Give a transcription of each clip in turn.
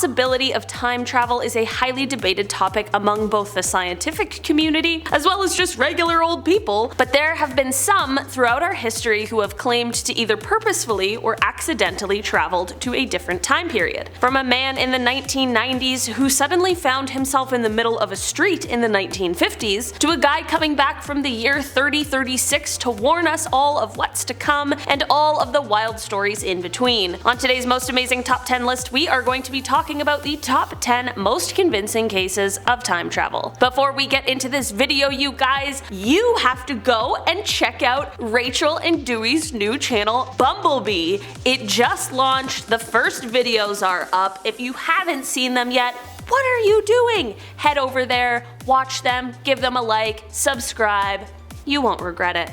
possibility of time travel is a highly debated topic among both the scientific community as well as just regular old people, but there have been some throughout our history who have claimed to either purposefully or accidentally traveled to a different time period. From a man in the 1990s who suddenly found himself in the middle of a street in the 1950s, to a guy coming back from the year 3036 to warn us all of what's to come and all of the wild stories in between. On today's Most Amazing Top 10 list, we are going to be talking about the top 10 most convincing cases of time travel. Before we get into this video, you guys, you have to go and check out Rachel and Dewey's new channel, Bumblebee. It just launched, the first videos are up. If you haven't seen them yet, what are you doing? Head over there, watch them, give them a like, subscribe. You won't regret it.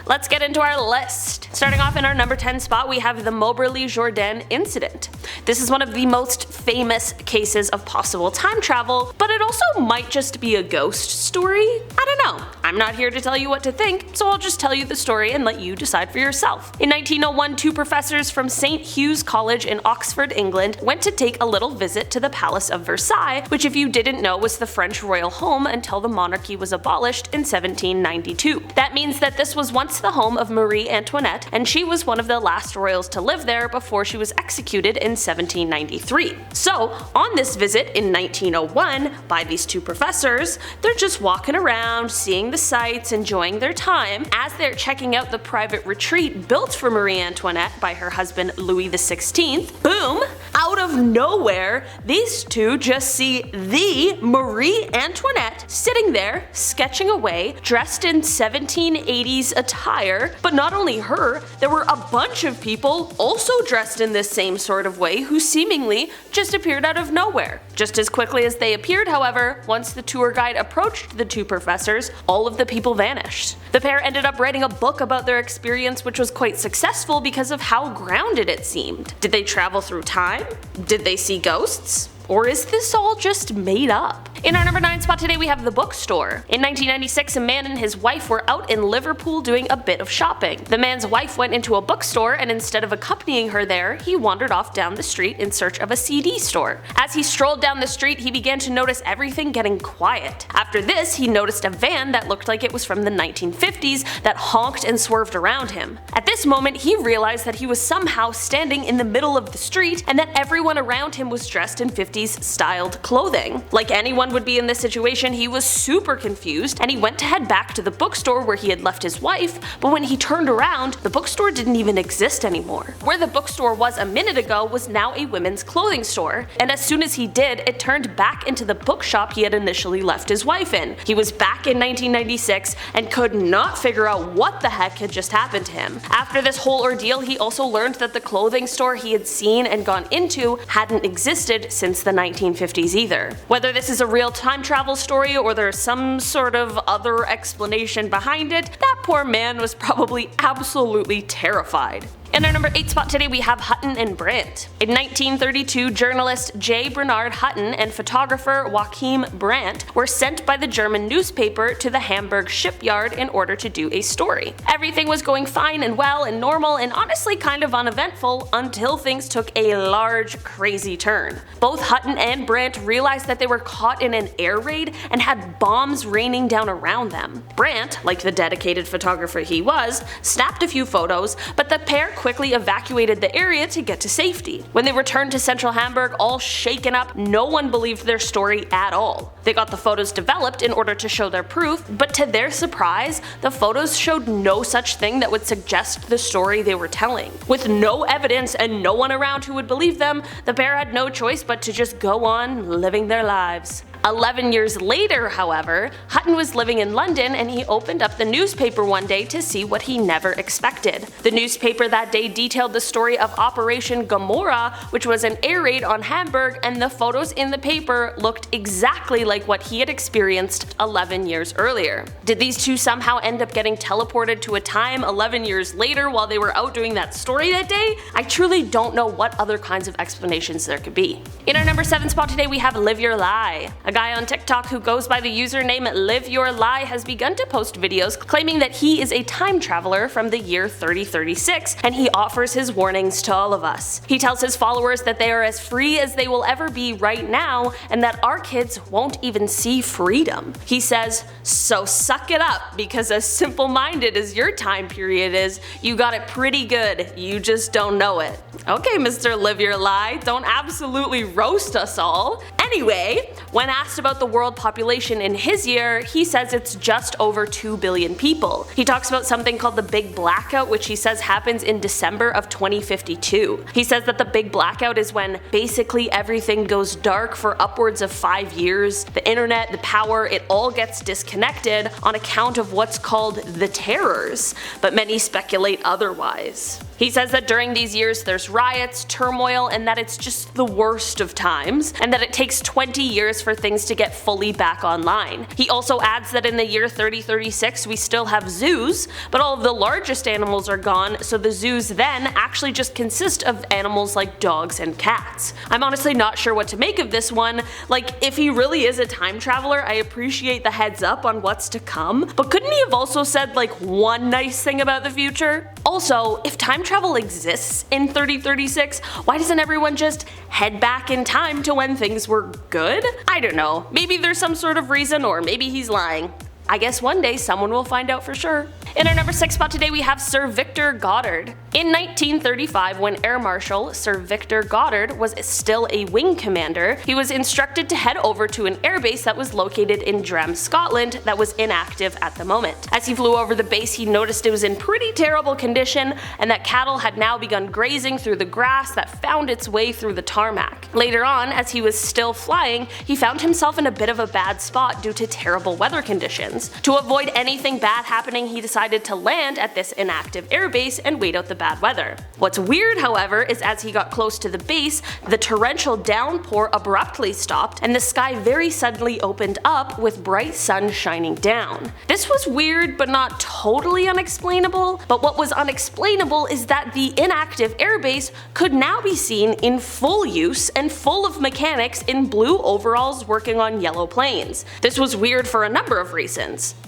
Let's get into our list. Starting off in our number 10 spot, we have the Moberly Jourdain incident. This is one of the most famous cases of possible time travel, but it also might just be a ghost story? I don't know. I'm not here to tell you what to think, so I'll just tell you the story and let you decide for yourself. In 1901, two professors from St. Hugh's College in Oxford, England, went to take a little visit to the Palace of Versailles, which, if you didn't know, was the French royal home until the monarchy was abolished in 1792. That means that this was once the home of Marie Antoinette, and she was one of the last royals to live there before she was executed in 1793. So, on this visit in 1901 by these two professors, they're just walking around, seeing the sights, enjoying their time. As they're checking out the private retreat built for Marie Antoinette by her husband Louis XVI, boom! Out of nowhere, these two just see the Marie Antoinette sitting there, sketching away, dressed in 1780s attire. But not only her, there were a bunch of people also dressed in this same sort of way who seemingly just appeared out of nowhere. Just as quickly as they appeared, however, once the tour guide approached the two professors, all of the people vanished. The pair ended up writing a book about their experience, which was quite successful because of how grounded it seemed. Did they travel through time? Did they see ghosts? Or is this all just made up? In our number 9 spot today, we have the Bookstore. In 1996, a man and his wife were out in Liverpool doing a bit of shopping. The man's wife went into a bookstore, and instead of accompanying her there, he wandered off down the street in search of a CD store. As he strolled down the street, he began to notice everything getting quiet. After this, he noticed a van that looked like it was from the 1950s that honked and swerved around him. At this moment, he realized that he was somehow standing in the middle of the street and that everyone around him was dressed in 50s styled clothing. Like anyone would be in this situation, he was super confused, and he went to head back to the bookstore where he had left his wife, but when he turned around, the bookstore didn't even exist anymore. Where the bookstore was a minute ago was now a women's clothing store, and as soon as he did, it turned back into the bookshop he had initially left his wife in. He was back in 1996 and could not figure out what the heck had just happened to him. After this whole ordeal, he also learned that the clothing store he had seen and gone into hadn't existed since the 1950s either. Whether this is a real time travel story or there's some sort of other explanation behind it, that poor man was probably absolutely terrified. In our number 8 spot today, we have Hutton and Brandt. In 1932, journalist J. Bernard Hutton and photographer Joachim Brandt were sent by the German newspaper to the Hamburg shipyard in order to do a story. Everything was going fine and well and normal and honestly kind of uneventful until things took a large, crazy turn. Both Hutton and Brandt realized that they were caught in an air raid and had bombs raining down around them. Brandt, like the dedicated photographer he was, snapped a few photos, but the pair quickly evacuated the area to get to safety. When they returned to central Hamburg, all shaken up, no one believed their story at all. They got the photos developed in order to show their proof, but to their surprise, the photos showed no such thing that would suggest the story they were telling. With no evidence and no one around who would believe them, the pair had no choice but to just go on living their lives. 11 years later, however, Hutton was living in London and he opened up the newspaper one day to see what he never expected. The newspaper that day detailed the story of Operation Gomorrah, which was an air raid on Hamburg, and the photos in the paper looked exactly like what he had experienced 11 years earlier. Did these two somehow end up getting teleported to a time 11 years later while they were out doing that story that day? I truly don't know what other kinds of explanations there could be. In our number 7 spot today, we have Live Your Lie. A guy on TikTok who goes by the username Live Your Lie has begun to post videos claiming that he is a time traveler from the year 3036, and he offers his warnings to all of us. He tells his followers that they are as free as they will ever be right now, and that our kids won't even see freedom. He says, "So suck it up, because as simple-minded as your time period is, you got it pretty good, you just don't know it." Okay, Mr. Live Your Lie, don't absolutely roast us all. Anyway, when asked about the world population in his year, he says it's just over 2 billion people. He talks about something called the Big Blackout, which he says happens in December of 2052. He says that the Big Blackout is when basically everything goes dark for upwards of 5 years. The internet, the power, it all gets disconnected on account of what's called the terrors, but many speculate otherwise. He says that during these years there's riots, turmoil, and that it's just the worst of times, and that it takes 20 years for things to get fully back online. He also adds that in the year 3036 we still have zoos, but all of the largest animals are gone, so the zoos then actually just consist of animals like dogs and cats. I'm honestly not sure what to make of this one. Like, if he really is a time traveler, I appreciate the heads up on what's to come, but couldn't he have also said like one nice thing about the future? Also, if time travel exists in 3036, why doesn't everyone just head back in time to when things were good? I don't know, maybe there's some sort of reason, or maybe he's lying. I guess one day someone will find out for sure. In our number 6 spot today we have Sir Victor Goddard. In 1935, when Air Marshal Sir Victor Goddard was still a wing commander, he was instructed to head over to an airbase that was located in Jourdain, Scotland, that was inactive at the moment. As he flew over the base, he noticed it was in pretty terrible condition, and that cattle had now begun grazing through the grass that found its way through the tarmac. Later on, as he was still flying, he found himself in a bit of a bad spot due to terrible weather conditions. To avoid anything bad happening, he decided to land at this inactive airbase and wait out the bad weather. What's weird, however, is as he got close to the base, the torrential downpour abruptly stopped and the sky very suddenly opened up with bright sun shining down. This was weird but not totally unexplainable, but what was unexplainable is that the inactive airbase could now be seen in full use and full of mechanics in blue overalls working on yellow planes. This was weird for a number of reasons.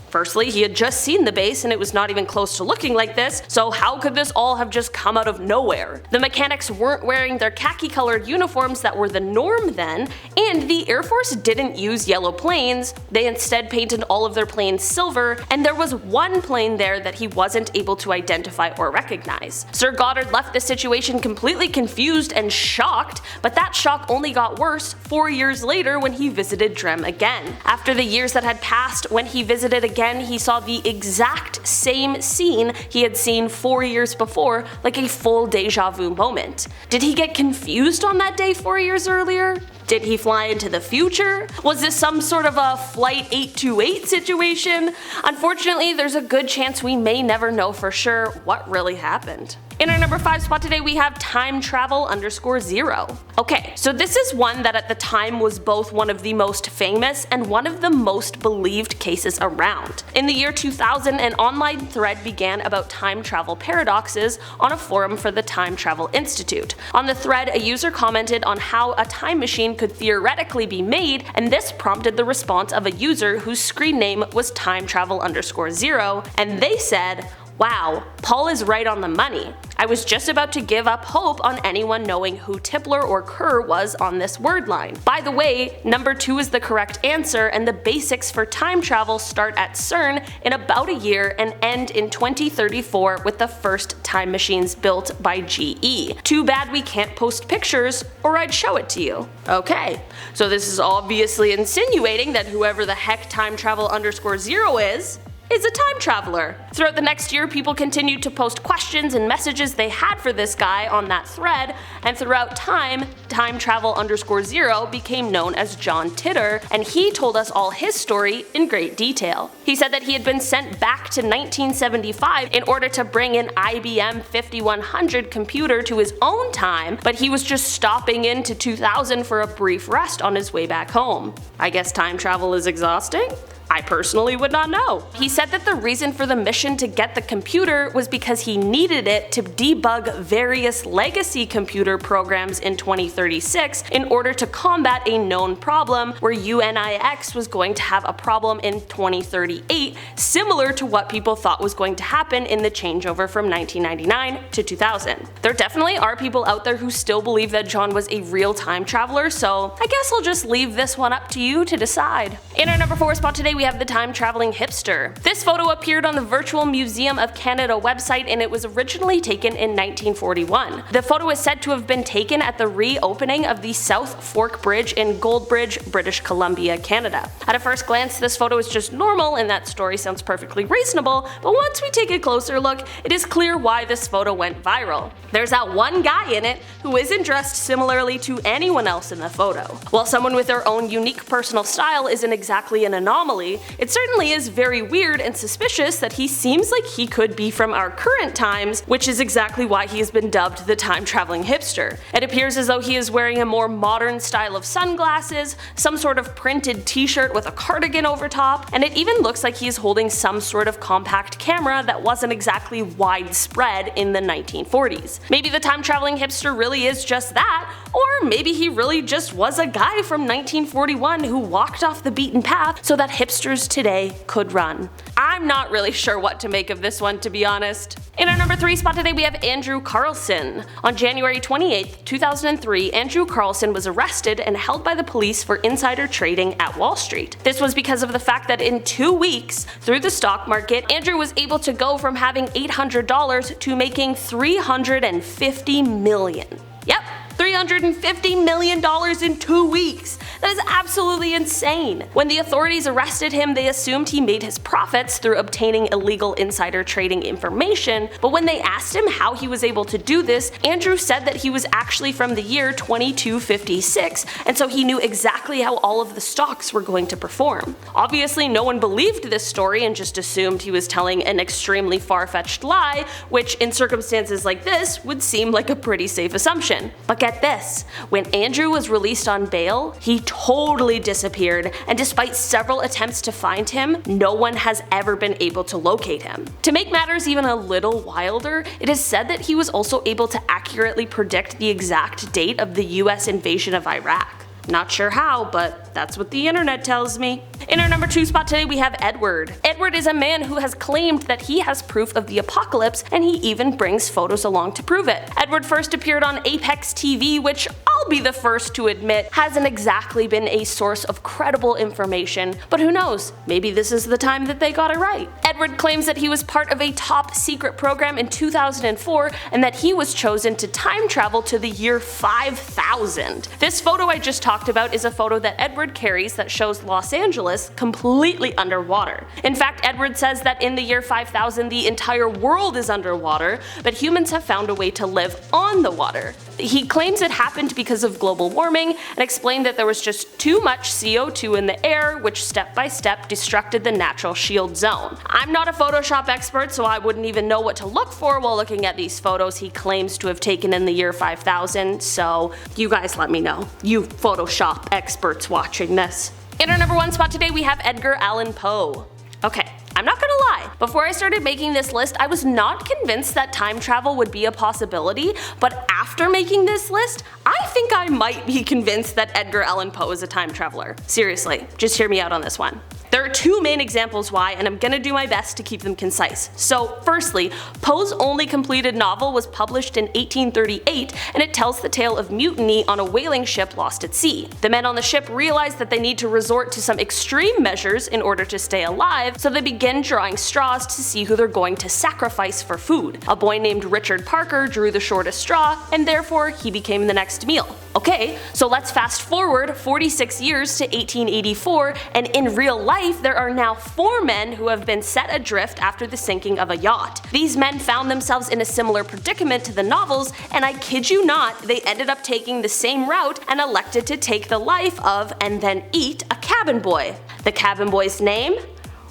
Firstly, he had just seen the base and it was not even close to looking like this, so how could this all have just come out of nowhere? The mechanics weren't wearing their khaki-colored uniforms that were the norm then, and the Air Force didn't use yellow planes. They instead painted all of their planes silver, and there was one plane there that he wasn't able to identify or recognize. Sir Goddard left the situation completely confused and shocked, but that shock only got worse 4 years later when he visited Jourdain again. After the years that had passed, when he visited again, he saw the exact same scene he had seen 4 years before, like a full deja vu moment. Did he get confused on that day 4 years earlier? Did he fly into the future? Was this some sort of a Flight 828 situation? Unfortunately, there's a good chance we may never know for sure what really happened. In our number 5 spot today we have TimeTravel_0. Okay, so this is one that at the time was both one of the most famous and one of the most believed cases around. In the year 2000, an online thread began about time travel paradoxes on a forum for the Time Travel Institute. On the thread, a user commented on how a time machine could theoretically be made, and this prompted the response of a user whose screen name was TimeTravel_0, and they said, "Wow, Paul is right on the money. I was just about to give up hope on anyone knowing who Tipler or Kerr was on this word line. By the way, number 2 is the correct answer, and the basics for time travel start at CERN in about a year and end in 2034 with the first time machines built by GE. Too bad we can't post pictures, or I'd show it to you." Okay, so this is obviously insinuating that whoever the heck TimeTravel_0 is a time traveler. Throughout the next year, people continued to post questions and messages they had for this guy on that thread, and throughout time, TimeTravel_0 became known as John Titor, and he told us all his story in great detail. He said that he had been sent back to 1975 in order to bring an IBM 5100 computer to his own time, but he was just stopping into 2000 for a brief rest on his way back home. I guess time travel is exhausting? I personally would not know. He said that the reason for the mission to get the computer was because he needed it to debug various legacy computer programs in 2036 in order to combat a known problem where UNIX was going to have a problem in 2038, similar to what people thought was going to happen in the changeover from 1999 to 2000. There definitely are people out there who still believe that John was a real time traveler, so I guess I'll just leave this one up to you to decide. In our number 4 spot today we have the time traveling hipster. This photo appeared on the Virtual Museum of Canada website and it was originally taken in 1941. The photo is said to have been taken at the reopening of the South Fork Bridge in Goldbridge, British Columbia, Canada. At a first glance, this photo is just normal and that story sounds perfectly reasonable, but once we take a closer look, it is clear why this photo went viral. There's that one guy in it who isn't dressed similarly to anyone else in the photo. While someone with their own unique personal style isn't exactly an anomaly, it certainly is very weird and suspicious that he seems like he could be from our current times, which is exactly why he has been dubbed the time-traveling hipster. It appears as though he is wearing a more modern style of sunglasses, some sort of printed t-shirt with a cardigan over top, and it even looks like he is holding some sort of compact camera that wasn't exactly widespread in the 1940s. Maybe the time-traveling hipster really is just that, or maybe he really just was a guy from 1941 who walked off the beaten path so that hipsters today could run. I'm not really sure what to make of this one, to be honest. In our number 3 spot today we have Andrew Carlssin. On January 28, 2003, Andrew Carlssin was arrested and held by the police for insider trading at Wall Street. This was because of the fact that in 2 weeks, through the stock market, Andrew was able to go from having $800 to making $350 million. Yep, $350 million in 2 weeks. That is absolutely insane. When the authorities arrested him, they assumed he made his profits through obtaining illegal insider trading information, but when they asked him how he was able to do this, Andrew said that he was actually from the year 2256, and so he knew exactly how all of the stocks were going to perform. Obviously, no one believed this story and just assumed he was telling an extremely far-fetched lie, which in circumstances like this would seem like a pretty safe assumption. But get this, when Andrew was released on bail, he totally disappeared, and despite several attempts to find him, no one has ever been able to locate him. To make matters even a little wilder, it is said that he was also able to accurately predict the exact date of the US invasion of Iraq. Not sure how, but that's what the internet tells me. In our number 2 spot today we have Edward. Edward is a man who has claimed that he has proof of the apocalypse, and he even brings photos along to prove it. Edward first appeared on Apex TV, which I'll be the first to admit hasn't exactly been a source of credible information, but who knows, maybe this is the time that they got it right. Edward claims that he was part of a top secret program in 2004 and that he was chosen to time travel to the year 5000. This photo I just talked about is a photo that Edward carries that shows Los Angeles completely underwater. In fact, Edward says that in the year 5000 the entire world is underwater, but humans have found a way to live on the water. He claims it happened because of global warming and explained that there was just too much CO2 in the air, which step by step destructed the natural shield zone. I'm not a Photoshop expert, so I wouldn't even know what to look for while looking at these photos he claims to have taken in the year 5000, so you guys let me know, you Photoshop experts watching this. In our number 1 spot today we have Edgar Allan Poe. Okay, I'm not gonna lie, before I started making this list I was not convinced that time travel would be a possibility, but after making this list, I think I might be convinced that Edgar Allan Poe is a time traveler. Seriously, just hear me out on this one. There are 2 main examples why, and I'm gonna do my best to keep them concise. So firstly, Poe's only completed novel was published in 1838, and it tells the tale of mutiny on a whaling ship lost at sea. The men on the ship realize that they need to resort to some extreme measures in order to stay alive, so they begin drawing straws to see who they're going to sacrifice for food. A boy named Richard Parker drew the shortest straw, and therefore he became the next meal. Okay, so let's fast forward 46 years to 1884, and in real life there are now 4 men who have been set adrift after the sinking of a yacht. These men found themselves in a similar predicament to the novels, and I kid you not, they ended up taking the same route and elected to take the life of and then eat a cabin boy. The cabin boy's name?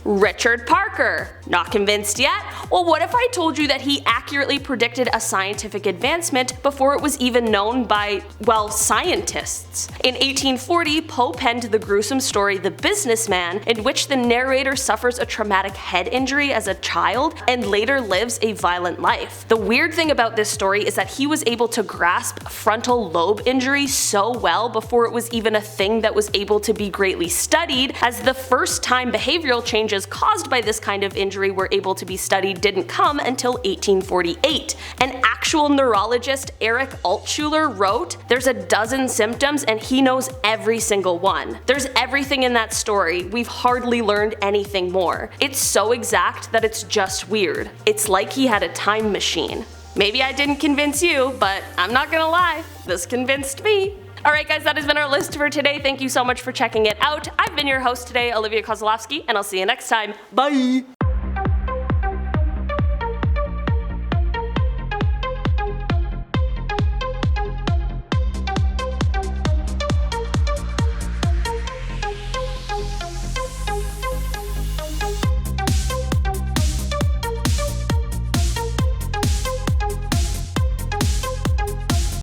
Richard Parker. Not convinced yet? Well, what if I told you that he accurately predicted a scientific advancement before it was even known by, well, scientists? In 1840, Poe penned the gruesome story The Businessman, in which the narrator suffers a traumatic head injury as a child and later lives a violent life. The weird thing about this story is that he was able to grasp frontal lobe injury so well before it was even a thing that was able to be greatly studied, as the first time behavioral changes caused by this kind of injury were able to be studied didn't come until 1848. An actual neurologist, Eric Altschuler, wrote, "There's a dozen symptoms and he knows every single one. There's everything in that story, we've hardly learned anything more. It's so exact that it's just weird. It's like he had a time machine." Maybe I didn't convince you, but I'm not gonna lie, this convinced me. Alright guys, that has been our list for today. Thank you so much for checking it out. I've been your host today, Olivia Kozlowski, and I'll see you next time. Bye!